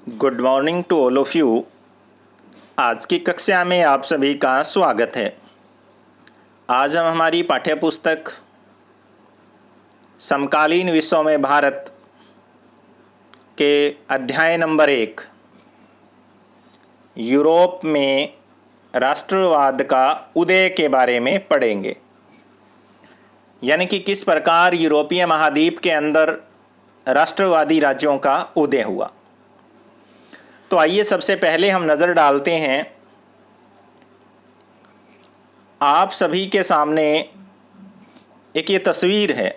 Good morning to all of you. आज की कक्षा में आप सभी का स्वागत है। आज हम हमारी पाठ्य पुस्तक समकालीन विश्व में भारत के अध्याय नंबर 1 यूरोप में राष्ट्रवाद का उदय के बारे में पढ़ेंगे। यानी कि किस प्रकार यूरोपीय महाद्वीप के अंदर राष्ट्रवादी राज्यों का उदय हुआ। तो आइए सबसे पहले हम नज़र डालते हैं आप सभी के सामने एक ये तस्वीर है।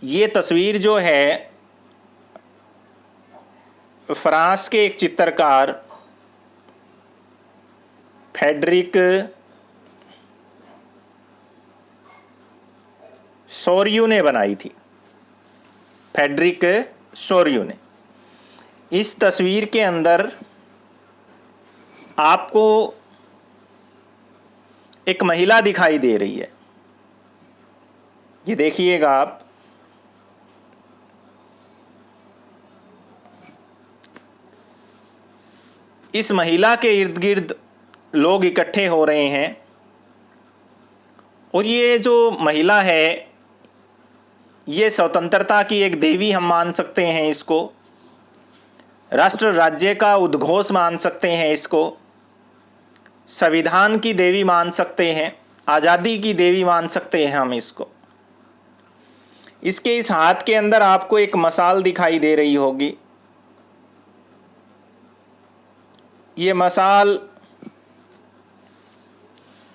ये तस्वीर जो है फ्रांस के एक चित्रकार फ्रेडरिक सोरियू ने बनाई थी। फ्रेडरिक सोरियू ने। इस तस्वीर के अंदर आपको एक महिला दिखाई दे रही है। ये देखिएगा आप। इस महिला के इर्द गिर्द लोग इकट्ठे हो रहे हैं और ये जो महिला है ये स्वतंत्रता की एक देवी हम मान सकते हैं इसको। राष्ट्र राज्य का उद्घोष मान सकते हैं इसको। संविधान की देवी मान सकते हैं। आज़ादी की देवी मान सकते हैं हम इसको। इसके इस हाथ के अंदर आपको एक मशाल दिखाई दे रही होगी। ये मशाल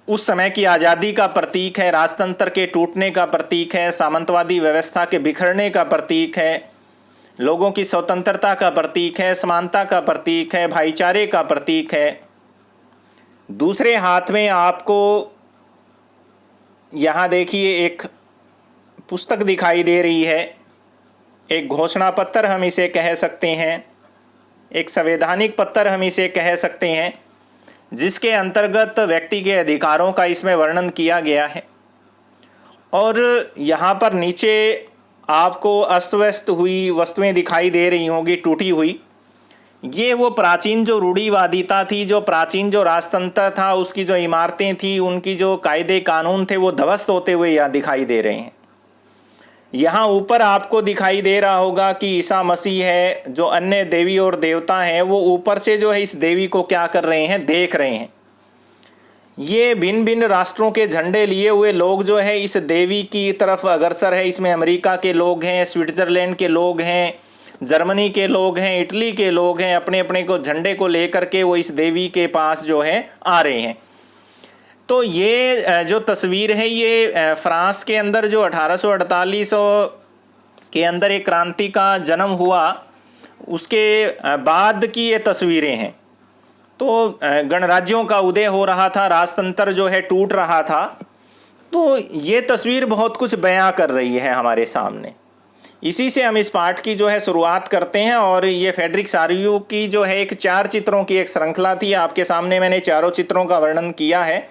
उस समय की आज़ादी का प्रतीक है, राजतंत्र के टूटने का प्रतीक है, सामंतवादी व्यवस्था के बिखरने का प्रतीक है, लोगों की स्वतंत्रता का प्रतीक है, समानता का प्रतीक है, भाईचारे का प्रतीक है। दूसरे हाथ में आपको यहाँ देखिए एक पुस्तक दिखाई दे रही है। एक घोषणा पत्र हम इसे कह सकते हैं, एक संवैधानिक पत्र हम इसे कह सकते हैं, जिसके अंतर्गत व्यक्ति के अधिकारों का इसमें वर्णन किया गया है। और यहाँ पर नीचे आपको अस्त व्यस्त हुई वस्तुएं दिखाई दे रही होंगी, टूटी हुई। ये वो प्राचीन जो रूढ़िवादिता थी, जो प्राचीन जो राजतंत्र था, उसकी जो इमारतें थी, उनकी जो कायदे कानून थे, वो ध्वस्त होते हुए यहाँ दिखाई दे रहे हैं। यहाँ ऊपर आपको दिखाई दे रहा होगा कि ईसा मसीह है, जो अन्य देवी और देवता हैं, वो ऊपर से जो है इस देवी को क्या कर रहे हैं, देख रहे हैं। ये भिन्न भिन्न राष्ट्रों के झंडे लिए हुए लोग जो है इस देवी की तरफ अग्रसर है। इसमें अमेरिका के लोग हैं, स्विट्जरलैंड के लोग हैं, जर्मनी के लोग हैं, इटली के लोग हैं। अपने अपने को झंडे को लेकर के वो इस देवी के पास जो है आ रहे हैं। तो ये जो तस्वीर है ये फ्रांस के अंदर जो 1848 के अंदर एक क्रांति का जन्म हुआ, उसके बाद की ये तस्वीरें हैं। तो गणराज्यों का उदय हो रहा था, राजतंत्र जो है टूट रहा था। तो ये तस्वीर बहुत कुछ बयां कर रही है हमारे सामने। इसी से हम इस पाठ की जो है शुरुआत करते हैं। और ये फ्रेडरिक सोरियू की जो है एक 4 चित्रों की एक श्रृंखला थी। आपके सामने मैंने चारों चित्रों का वर्णन किया है।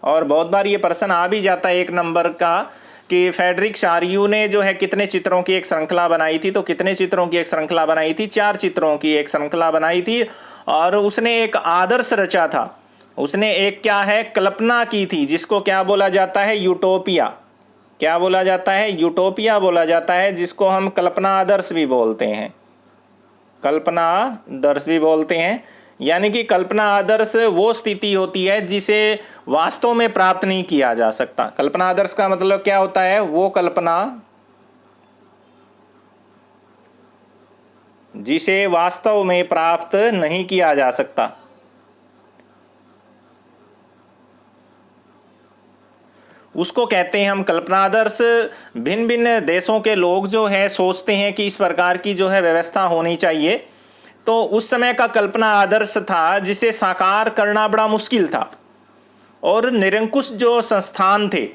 और बहुत बार ये प्रश्न आ भी जाता है 1 नंबर का कि फ्रेडरिक सोरियू ने जो है कितने चित्रों की एक श्रृंखला बनाई थी। तो कितने चित्रों की एक श्रृंखला बनाई थी? 4 चित्रों की एक श्रृंखला बनाई थी। और उसने एक आदर्श रचा था। उसने एक क्या है, कल्पना की थी, जिसको क्या बोला जाता है, यूटोपिया। क्या बोला जाता है? यूटोपिया बोला जाता है, जिसको हम कल्पना आदर्श भी बोलते हैं। कल्पना आदर्श भी बोलते हैं। यानी कि कल्पना आदर्श वो स्थिति होती है जिसे वास्तव में प्राप्त नहीं किया जा सकता। कल्पना आदर्श का मतलब क्या होता है? वो कल्पना जिसे वास्तव में प्राप्त नहीं किया जा सकता। उसको कहते हैं हम कल्पना आदर्श। भिन्न भिन्न देशों के लोग जो है सोचते हैं कि इस प्रकार की जो है व्यवस्था होनी चाहिए। तो उस समय का कल्पना आदर्श था जिसे साकार करना बड़ा मुश्किल था। और निरंकुश जो संस्थान थे,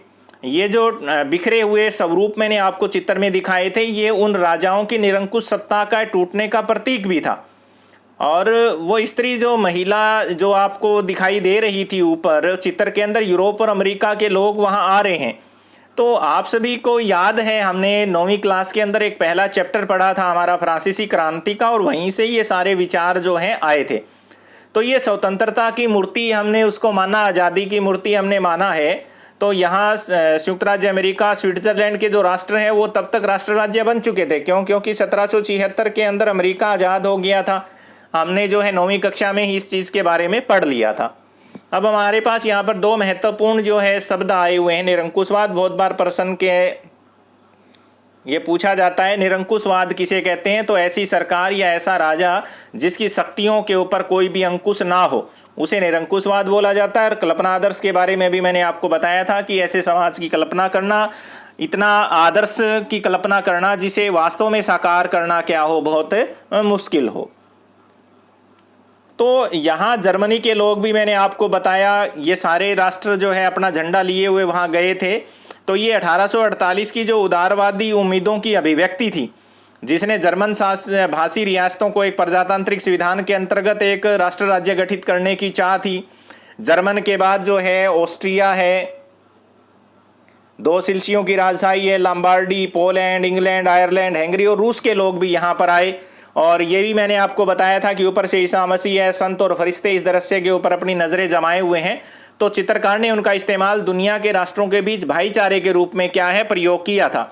ये जो बिखरे हुए स्वरूप मैंने आपको चित्र में दिखाए थे, ये उन राजाओं की निरंकुश सत्ता का टूटने का प्रतीक भी था। और वो स्त्री जो महिला जो आपको दिखाई दे रही थी ऊपर चित्र के अंदर, यूरोप और अमेरिका के लोग वहाँ आ रहे हैं। तो आप सभी को याद है, हमने 9वीं क्लास के अंदर एक पहला चैप्टर पढ़ा था हमारा फ्रांसीसी क्रांति का, और वहीं से ये सारे विचार जो हैं आए थे। तो ये स्वतंत्रता की मूर्ति हमने उसको माना, आज़ादी की मूर्ति हमने माना है। तो यहाँ संयुक्त राज्य अमेरिका, स्विट्जरलैंड के जो राष्ट्र हैं वो तब तक राष्ट्र राज्य बन चुके थे। क्योंकि 1776 के अंदर अमेरिका आज़ाद हो गया था। हमने जो है 9वीं कक्षा में ही इस चीज़ के बारे में पढ़ लिया था। अब हमारे पास यहाँ पर दो महत्वपूर्ण जो है शब्द आए हुए हैं। निरंकुशवाद बहुत बार प्रश्न के ये पूछा जाता है, निरंकुशवाद किसे कहते हैं? तो ऐसी सरकार या ऐसा राजा जिसकी शक्तियों के ऊपर कोई भी अंकुश ना हो, उसे निरंकुशवाद बोला जाता है। और कल्पना आदर्श के बारे में भी मैंने आपको बताया था कि ऐसे समाज की कल्पना करना, इतना आदर्श की कल्पना करना जिसे वास्तव में साकार करना क्या हो, बहुत मुश्किल हो। तो यहाँ जर्मनी के लोग भी मैंने आपको बताया, ये सारे राष्ट्र जो है अपना झंडा लिए हुए वहाँ गए थे। तो ये 1848 की जो उदारवादी उम्मीदों की अभिव्यक्ति थी, जिसने जर्मन भाषी रियासतों को एक प्रजातांत्रिक संविधान के अंतर्गत एक राष्ट्र राज्य गठित करने की चाह थी। जर्मन के बाद जो है ऑस्ट्रिया है, दो सिलसियों की राजशाही है, लंबार्डी, पोलैंड, इंग्लैंड, आयरलैंड, हंगरी, और रूस के लोग भी यहाँ पर आए। और ये भी मैंने आपको बताया था कि ऊपर से ईसा मसीह है, संत और फरिश्ते इस दृश्य के ऊपर अपनी नजरें जमाए हुए हैं। तो चित्रकार ने उनका इस्तेमाल दुनिया के राष्ट्रों के बीच भाईचारे के रूप में क्या है, प्रयोग किया था।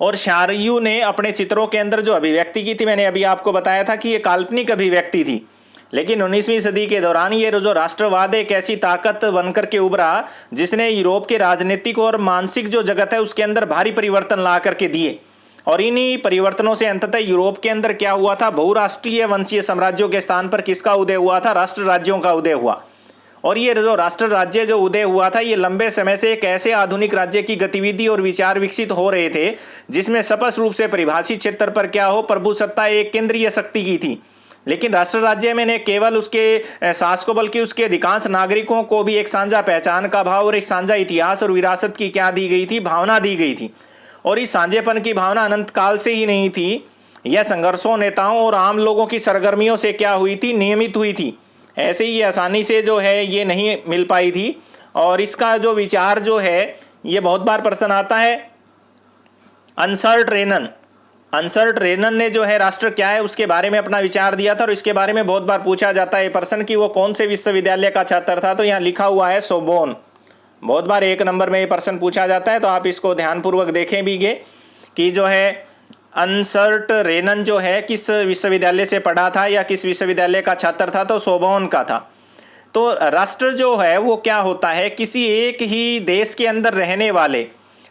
और शारयू ने अपने चित्रों के अंदर जो अभिव्यक्ति की थी, मैंने अभी आपको बताया था कि ये काल्पनिक अभिव्यक्ति थी, लेकिन 19वीं सदी के दौरान ये जो राष्ट्रवाद एक ऐसी ताकत बनकर के उभरा जिसने यूरोप के राजनीतिक और मानसिक जो जगत है उसके अंदर भारी परिवर्तन ला करके दिए। और इन्हीं परिवर्तनों से अंततः यूरोप के अंदर क्या हुआ था, बहुराष्ट्रीय वंशीय साम्राज्यों के स्थान पर किसका उदय हुआ था, राष्ट्र राज्यों का उदय हुआ। और ये जो राष्ट्र राज्य जो उदय हुआ था, ये लंबे समय से एक ऐसे आधुनिक राज्य की गतिविधि और विचार विकसित हो रहे थे जिसमें स्पष्ट रूप से परिभाषित क्षेत्र पर क्या हो, प्रभुसत्ता एक केंद्रीय शक्ति की थी। लेकिन राष्ट्र राज्य में ने केवल उसके शासकों बल्कि उसके अधिकांश नागरिकों को भी एक साझा पहचान का भाव और एक साझा इतिहास और विरासत की क्या दी गई थी, भावना दी गई थी। और इस साझेपन की भावना अनंत काल से ही नहीं थी, यह संघर्षों, नेताओं और आम लोगों की सरगर्मियों से क्या हुई थी, नियमित हुई थी। ऐसे ही आसानी से जो है ये नहीं मिल पाई थी। और इसका जो विचार जो है ये बहुत बार प्रश्न आता है। अंसर्ट रेनन ने जो है राष्ट्र क्या है उसके बारे में अपना विचार दिया था, और इसके बारे में बहुत बार पूछा जाता है प्रश्न कि वो कौन से विश्वविद्यालय का छात्र था। तो यहाँ लिखा हुआ है सोबोन। बहुत बार 1 नंबर में ये प्रश्न पूछा जाता है, तो आप इसको ध्यानपूर्वक देखें भीगे कि जो है अंसर्ट रेनन जो है किस विश्वविद्यालय से पढ़ा था या किस विश्वविद्यालय का छात्र था, तो सोबोन का था। तो राष्ट्र जो है वो क्या होता है, किसी एक ही देश के अंदर रहने वाले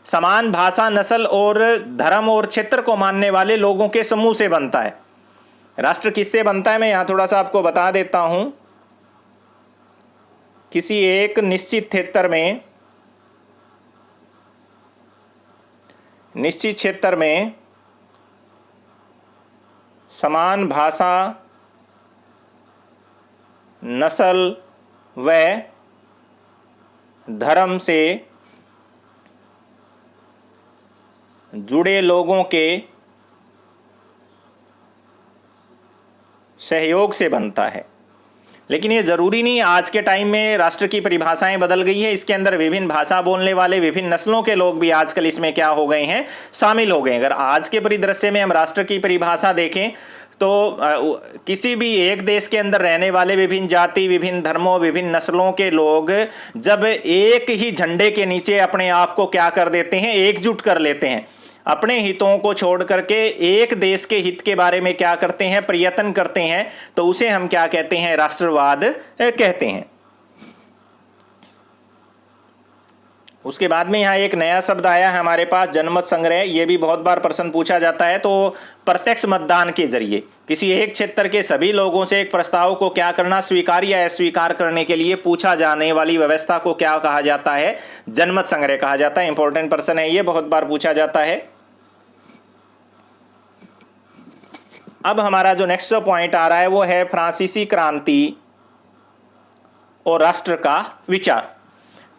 समान भाषा, नस्ल और धर्म और क्षेत्र को मानने वाले लोगों के समूह से बनता है। राष्ट्र किससे बनता है, मैं यहाँ थोड़ा सा आपको बता देता हूँ। किसी एक निश्चित क्षेत्र में समान भाषा, नस्ल व धर्म से जुड़े लोगों के सहयोग से बनता है। लेकिन ये ज़रूरी नहीं, आज के टाइम में राष्ट्र की परिभाषाएं बदल गई है। इसके अंदर विभिन्न भाषा बोलने वाले, विभिन्न नस्लों के लोग भी आजकल इसमें क्या हो गए हैं, शामिल हो गए हैं। अगर आज के परिदृश्य में हम राष्ट्र की परिभाषा देखें तो किसी भी एक देश के अंदर रहने वाले विभिन्न जाति, विभिन्न धर्मों, विभिन्न नस्लों के लोग जब एक ही झंडे के नीचे अपने आप को क्या कर देते हैं, एकजुट कर लेते हैं, अपने हितों को छोड़ करके एक देश के हित के बारे में क्या करते हैं, प्रयत्न करते हैं, तो उसे हम क्या कहते हैं, राष्ट्रवाद कहते हैं। उसके बाद में यहाँ एक नया शब्द आया है हमारे पास, जनमत संग्रह। ये भी बहुत बार प्रश्न पूछा जाता है। तो प्रत्यक्ष मतदान के जरिए किसी एक क्षेत्र के सभी लोगों से एक प्रस्ताव को क्या करना, स्वीकार या अस्वीकार करने के लिए पूछा जाने वाली व्यवस्था को क्या कहा जाता है, जनमत संग्रह कहा जाता है। इंपॉर्टेंट प्रश्न है, ये बहुत बार पूछा जाता है। अब हमारा जो नेक्स्ट पॉइंट आ रहा है वो है फ्रांसीसी क्रांति और राष्ट्र का विचार।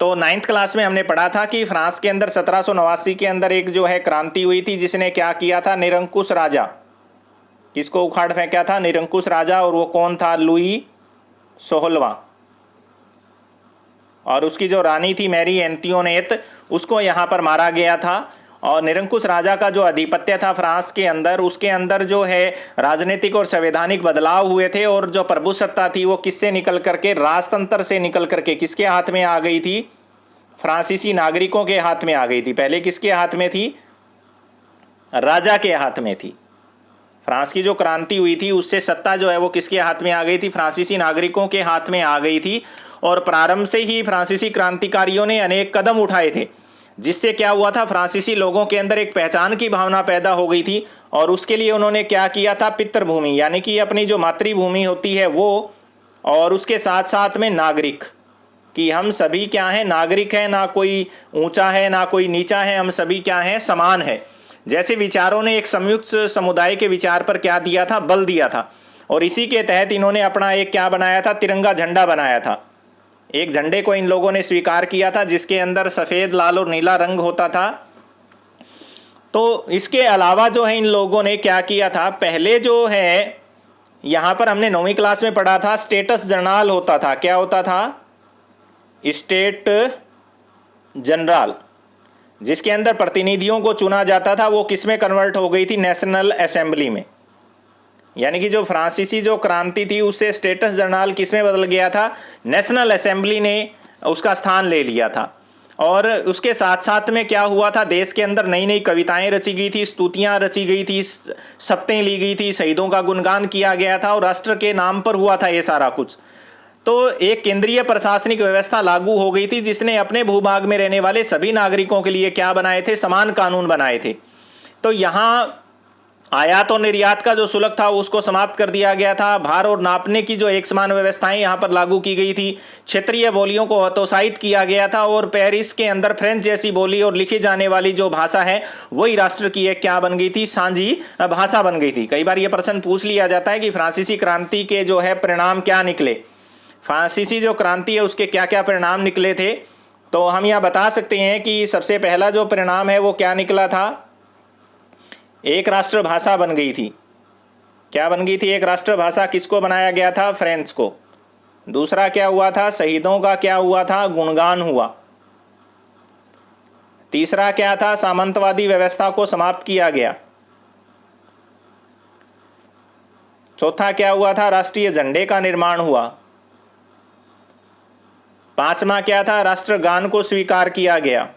तो 9th क्लास में हमने पढ़ा था कि फ्रांस के अंदर 1789 के अंदर एक जो है क्रांति हुई थी, जिसने क्या किया था, निरंकुश राजा, किसको उखाड़ फेंका था, निरंकुश राजा। और वो कौन था, लुई 16वां। और उसकी जो रानी थी मैरी एंटियोनेट, उसको यहाँ पर मारा गया था। और निरंकुश राजा का जो आधिपत्य था फ्रांस के अंदर, उसके अंदर जो है राजनीतिक और संवैधानिक बदलाव हुए थे, और जो प्रभुसत्ता थी वो किससे निकल करके, राजतंत्र से निकल करके किसके हाथ में आ गई थी? फ्रांसीसी नागरिकों के हाथ में आ गई थी। पहले किसके हाथ में थी? राजा के हाथ में थी। फ्रांस की जो क्रांति हुई थी उससे सत्ता जो है वो किसके हाथ में आ गई थी? फ्रांसीसी नागरिकों के हाथ में आ गई थी। और प्रारंभ से ही फ्रांसीसी क्रांतिकारियों ने अनेक कदम उठाए थे, जिससे क्या हुआ था, फ्रांसीसी लोगों के अंदर एक पहचान की भावना पैदा हो गई थी। और उसके लिए उन्होंने क्या किया था? पितृभूमि यानी कि अपनी जो मातृभूमि होती है वो, और उसके साथ साथ में नागरिक, कि हम सभी क्या हैं? नागरिक हैं, ना कोई ऊंचा है ना कोई नीचा है, हम सभी क्या हैं? समान है। जैसे विचारों ने एक संयुक्त समुदाय के विचार पर क्या दिया था? बल दिया था। और इसी के तहत इन्होंने अपना एक क्या बनाया था? तिरंगा झंडा बनाया था। एक झंडे को इन लोगों ने स्वीकार किया था जिसके अंदर सफेद, लाल और नीला रंग होता था। तो इसके अलावा जो है इन लोगों ने क्या किया था? पहले जो है यहां पर हमने 9वीं क्लास में पढ़ा था, स्टेटस जनरल होता था। क्या होता था? स्टेट जनरल, जिसके अंदर प्रतिनिधियों को चुना जाता था। वो किस में कन्वर्ट हो गई थी? नेशनल असेंबली में। यानी कि जो फ्रांसीसी जो क्रांति थी उससे स्टेटस जनरल किस में बदल गया था? नेशनल असेंबली ने उसका स्थान ले लिया था। और उसके साथ साथ में क्या हुआ था? देश के अंदर नई नई कविताएं रची गई थी, स्तुतियां रची गई थी, शपथें ली गई थी, शहीदों का गुणगान किया गया था, और राष्ट्र के नाम पर हुआ था ये सारा कुछ। तो एक केंद्रीय प्रशासनिक व्यवस्था लागू हो गई थी जिसने अपने भूभाग में रहने वाले सभी नागरिकों के लिए क्या बनाए थे? समान कानून बनाए थे। तो यहाँ आयात और निर्यात का जो शुल्क था उसको समाप्त कर दिया गया था। भार और नापने की जो एक समान व्यवस्थाएं यहाँ पर लागू की गई थी। क्षेत्रीय बोलियों को हतोत्साहित किया गया था, और पेरिस के अंदर फ्रेंच जैसी बोली और लिखी जाने वाली जो भाषा है वही राष्ट्र की एक क्या बन गई थी? साझी भाषा बन गई थी। कई बार यह प्रश्न पूछ लिया जाता है कि फ्रांसीसी क्रांति के जो है परिणाम क्या निकले, फ्रांसीसी जो क्रांति है उसके क्या क्या परिणाम निकले थे। तो हम यह बता सकते हैं कि सबसे पहला जो परिणाम है वो क्या निकला था? एक राष्ट्र भाषा बन गई थी। क्या बन गई थी? एक राष्ट्र भाषा। किसको बनाया गया था? फ्रेंच को। दूसरा क्या हुआ था? शहीदों का क्या हुआ था? गुणगान हुआ। तीसरा क्या था? सामंतवादी व्यवस्था को समाप्त किया गया। चौथा क्या हुआ था? राष्ट्रीय झंडे का निर्माण हुआ। पांचवा क्या था? राष्ट्रगान को स्वीकार किया गया।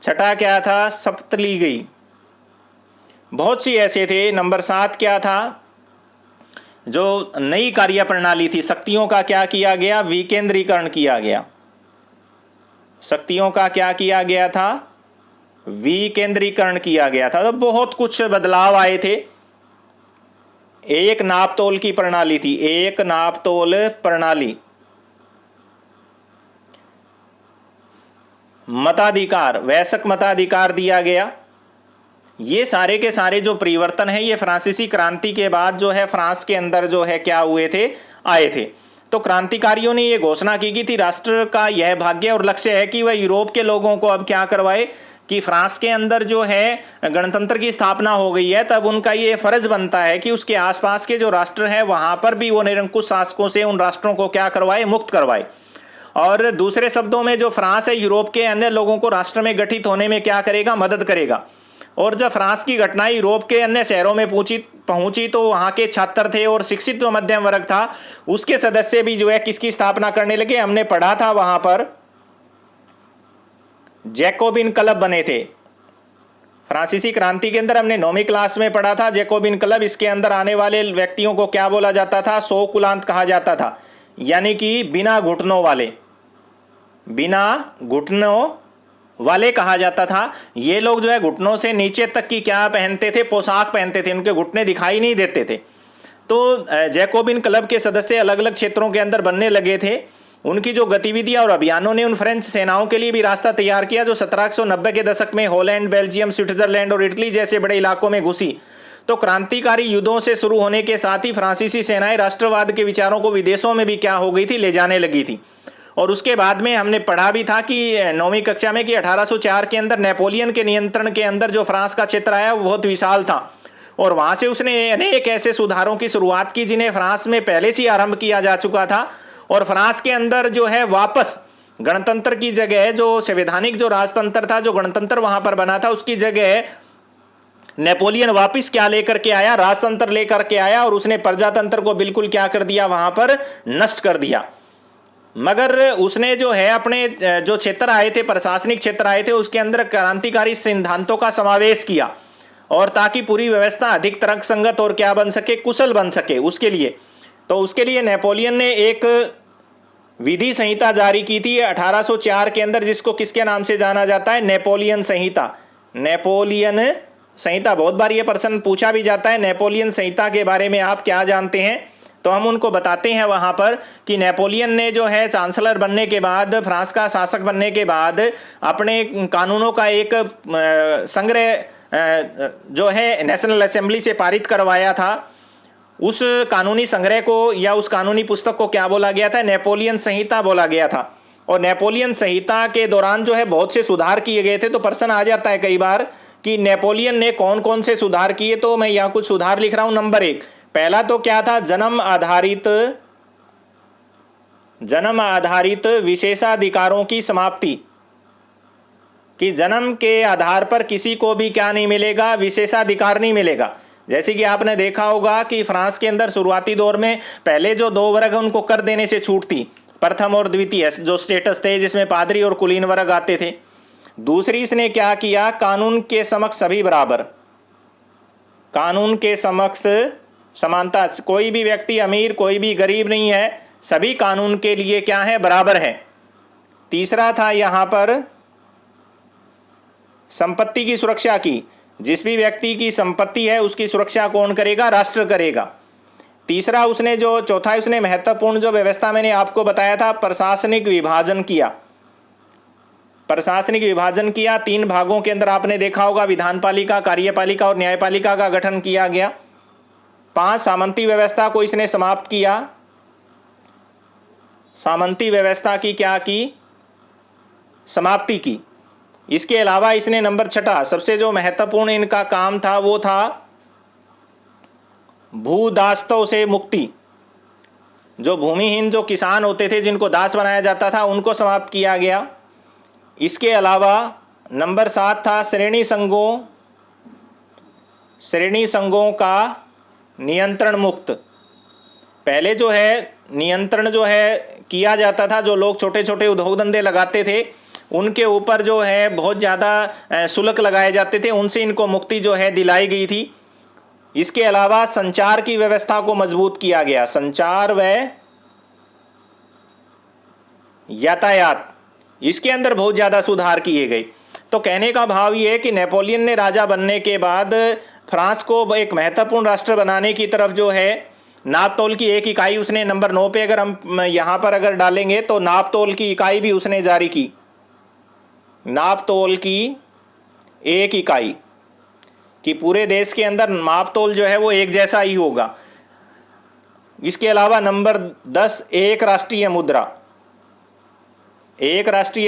छठा क्या था? शपथ ली गई। बहुत सी ऐसे थे। नंबर 7 क्या था? जो नई कार्य प्रणाली थी, शक्तियों का क्या किया गया? विकेंद्रीकरण किया गया। शक्तियों का क्या किया गया था? विकेंद्रीकरण किया गया था। तो बहुत कुछ बदलाव आए थे। एक नापतोल की प्रणाली थी, एक नापतोल प्रणाली। मताधिकार, वयस्क मताधिकार दिया गया। ये सारे के सारे जो परिवर्तन है ये फ्रांसीसी क्रांति के बाद जो है फ्रांस के अंदर जो है क्या हुए थे? आए थे। तो क्रांतिकारियों ने ये घोषणा की थी, राष्ट्र का यह भाग्य और लक्ष्य है कि वह यूरोप के लोगों को अब क्या करवाए कि फ्रांस के अंदर जो है गणतंत्र की स्थापना हो गई है, तब उनका ये फर्ज बनता है कि उसके आसपास के जो राष्ट्र है वहां पर भी वो निरंकुश शासकों से उन राष्ट्रों को क्या करवाए? मुक्त करवाए। और दूसरे शब्दों में जो फ्रांस है यूरोप के अन्य लोगों को राष्ट्र में गठित होने में क्या करेगा? मदद करेगा। और जब फ्रांस की घटनाएं यूरोप के अन्य शहरों में पहुंची तो वहां के छात्र थे और शिक्षित जो मध्यम वर्ग था उसके सदस्य भी जो है किसकी स्थापना करने लगे? हमने पढ़ा था वहां पर जैकोबिन क्लब बने थे। फ्रांसीसी क्रांति के अंदर हमने 9वीं क्लास में पढ़ा था जैकोबिन क्लब। इसके अंदर आने वाले व्यक्तियों को क्या बोला जाता था? सो कुलांत कहा जाता था, यानी कि बिना घुटनों वाले, बिना घुटनों वाले कहा जाता था। ये लोग जो है घुटनों से नीचे तक की क्या पहनते थे? पोशाक पहनते थे, उनके घुटने दिखाई नहीं देते थे। तो जैकोबिन क्लब के सदस्य अलग अलग क्षेत्रों के अंदर बनने लगे थे। उनकी जो गतिविधियां और अभियानों ने उन फ्रेंच सेनाओं के लिए भी रास्ता तैयार किया जो 1790 के दशक में हॉलैंड, बेल्जियम, स्विट्जरलैंड और इटली जैसे बड़े इलाकों में घुसी। तो क्रांतिकारी युद्धों से शुरू होने के साथ ही फ्रांसीसी सेनाएं राष्ट्रवाद के विचारों को विदेशों में भी क्या हो गई थी? ले जाने लगी थी। और उसके बाद में हमने पढ़ा भी था कि 9वीं कक्षा में कि 1804 के अंदर नेपोलियन के नियंत्रण के अंदर जो फ्रांस का क्षेत्र आया वो बहुत विशाल था, और वहां से उसने अनेक ऐसे सुधारों की शुरुआत की जिन्हें फ्रांस में पहले से ही आरंभ किया जा चुका था। और फ्रांस के अंदर जो है वापस गणतंत्र की जगह, जो संवैधानिक जो राजतंत्र था, जो गणतंत्र वहां पर बना था, उसकी जगह नेपोलियन वापस क्या लेकर के आया? राजतंत्र लेकर के आया, और उसने प्रजातंत्र को बिल्कुल क्या कर दिया? वहां पर नष्ट कर दिया। मगर उसने जो है अपने जो क्षेत्र आए थे, प्रशासनिक क्षेत्र आए थे, उसके अंदर क्रांतिकारी सिद्धांतों का समावेश किया, और ताकि पूरी व्यवस्था अधिक तर्कसंगत और क्या बन सके? कुशल बन सके। उसके लिए नेपोलियन ने एक विधि संहिता जारी की थी 1804 के अंदर, जिसको किसके नाम से जाना जाता है? नेपोलियन संहिता। नेपोलियन संहिता, बहुत बार ये प्रश्न पूछा भी जाता है, नेपोलियन संहिता के बारे में आप क्या जानते हैं? तो हम उनको बताते हैं वहां पर कि नेपोलियन ने जो है चांसलर बनने के बाद, फ्रांस का शासक बनने के बाद, अपने कानूनों का एक संग्रह जो है नेशनल असेंबली से पारित करवाया था। उस कानूनी संग्रह को या उस कानूनी पुस्तक को क्या बोला गया था? नेपोलियन संहिता बोला गया था। और नेपोलियन संहिता के दौरान जो है बहुत से सुधार किए गए थे। तो प्रश्न आ जाता है कई बार कि नेपोलियन ने कौन कौन से सुधार किए, तो मैं यहाँ कुछ सुधार लिख रहा हूं। नंबर 1, पहला तो क्या था? जन्म आधारित विशेषाधिकारों की समाप्ति, कि जन्म के आधार पर किसी को भी क्या नहीं मिलेगा? विशेषाधिकार नहीं मिलेगा। जैसे कि आपने देखा होगा कि फ्रांस के अंदर शुरुआती दौर में पहले जो 2 वर्ग है उनको कर देने से छूट थी, प्रथम और द्वितीय जो स्टेटस थे, जिसमें पादरी और कुलीन वर्ग आते थे। दूसरी इसने क्या किया? कानून के समक्ष सभी बराबर, कानून के समक्ष समानता, कोई भी व्यक्ति अमीर कोई भी गरीब नहीं है, सभी कानून के लिए क्या है? बराबर है। तीसरा था यहां पर संपत्ति की सुरक्षा की, जिस भी व्यक्ति की संपत्ति है उसकी सुरक्षा कौन करेगा? राष्ट्र करेगा। तीसरा उसने जो चौथा उसने महत्वपूर्ण जो व्यवस्था मैंने आपको बताया था, प्रशासनिक विभाजन किया। प्रशासनिक विभाजन किया 3 भागों के अंदर, आपने देखा होगा विधानपालिका, कार्यपालिका और न्यायपालिका का गठन किया गया। 5, सामंती व्यवस्था को इसने समाप्त किया। सामंती व्यवस्था की क्या की? समाप्ति की। इसके अलावा इसने नंबर 6 सबसे जो महत्वपूर्ण इनका काम था वो था भूदासों से मुक्ति। जो भूमिहीन जो किसान होते थे, जिनको दास बनाया जाता था, उनको समाप्त किया गया। इसके अलावा नंबर 7 था श्रेणी संघों का नियंत्रण मुक्त। पहले जो है नियंत्रण जो है किया जाता था, जो लोग छोटे छोटे उद्योग धंधे लगाते थे उनके ऊपर जो है बहुत ज़्यादा शुल्क लगाए जाते थे, उनसे इनको मुक्ति जो है दिलाई गई थी। इसके अलावा संचार की व्यवस्था को मजबूत किया गया, संचार व यातायात, इसके अंदर बहुत ज़्यादा सुधार किए गए। तो कहने का भाव ये है कि नेपोलियन ने राजा बनने के बाद फ्रांस को एक महत्वपूर्ण राष्ट्र बनाने की तरफ जो है नापतोल की एक इकाई उसने, नंबर 9 पे अगर हम यहाँ पर अगर डालेंगे तो नापतोल की इकाई भी उसने जारी की। नापतोल की एक इकाई कि पूरे देश के अंदर नापतोल जो है वो एक जैसा ही होगा। इसके अलावा नंबर 10, एक राष्ट्रीय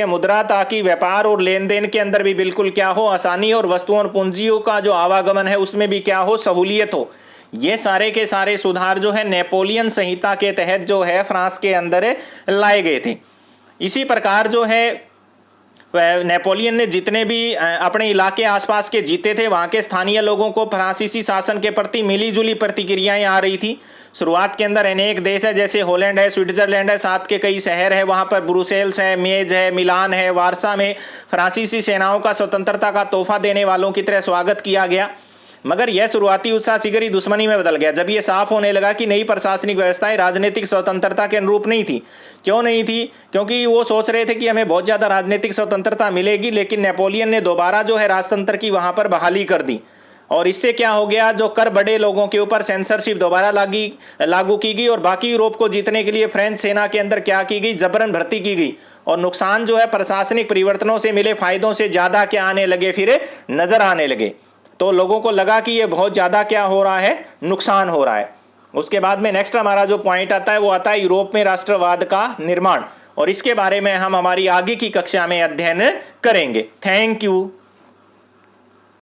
मुद्रा, ताकि व्यापार और लेन देन के अंदर भी बिल्कुल क्या हो? आसानी, और वस्तुओं और पूंजियों का जो आवागमन है उसमें भी क्या हो? सहूलियत हो। ये सारे के सारे सुधार जो है नेपोलियन संहिता के तहत जो है फ्रांस के अंदर लाए गए थे। इसी प्रकार जो है नेपोलियन ने जितने भी अपने इलाके आसपास के जीते थे, वहाँ के स्थानीय लोगों को फ्रांसीसी शासन के प्रति मिलीजुली प्रतिक्रियाएं आ रही थी। शुरुआत के अंदर अनेक देश है, जैसे हॉलैंड है, स्विट्जरलैंड है, साथ के कई शहर है, वहाँ पर ब्रुसेल्स है, मेज है, मिलान है, वारसा में फ्रांसीसी सेनाओं का स्वतंत्रता का तोहफा देने वालों की तरह स्वागत किया गया। मगर यह शुरुआती उत्साह शीघ्र ही दुश्मनी में बदल गया, जब यह साफ होने लगा कि नई प्रशासनिक व्यवस्थाएं राजनीतिक स्वतंत्रता के अनुरूप नहीं थी। क्यों नहीं थी? क्योंकि वो सोच रहे थे कि हमें बहुत ज़्यादा राजनीतिक स्वतंत्रता मिलेगी, लेकिन नेपोलियन ने दोबारा जो है राजतंत्र की वहाँ पर बहाली कर दी। और इससे क्या हो गया? जो कर बड़े लोगों के ऊपर सेंसरशिप दोबारा लागू की गई, और बाकी यूरोप को जीतने के लिए फ्रेंच सेना के अंदर क्या की गई? जबरन भर्ती की गई। और नुकसान जो है प्रशासनिक परिवर्तनों से मिले फायदों से ज़्यादा क्या आने लगे? फिर नजर आने लगे। तो लोगों को लगा कि ये बहुत ज़्यादा क्या हो रहा है? नुकसान हो रहा है। उसके बाद में नेक्स्ट हमारा जो पॉइंट आता है वो आता है यूरोप में राष्ट्रवाद का निर्माण, और इसके बारे में हम हमारी आगे की कक्षा में अध्ययन करेंगे। Thank you.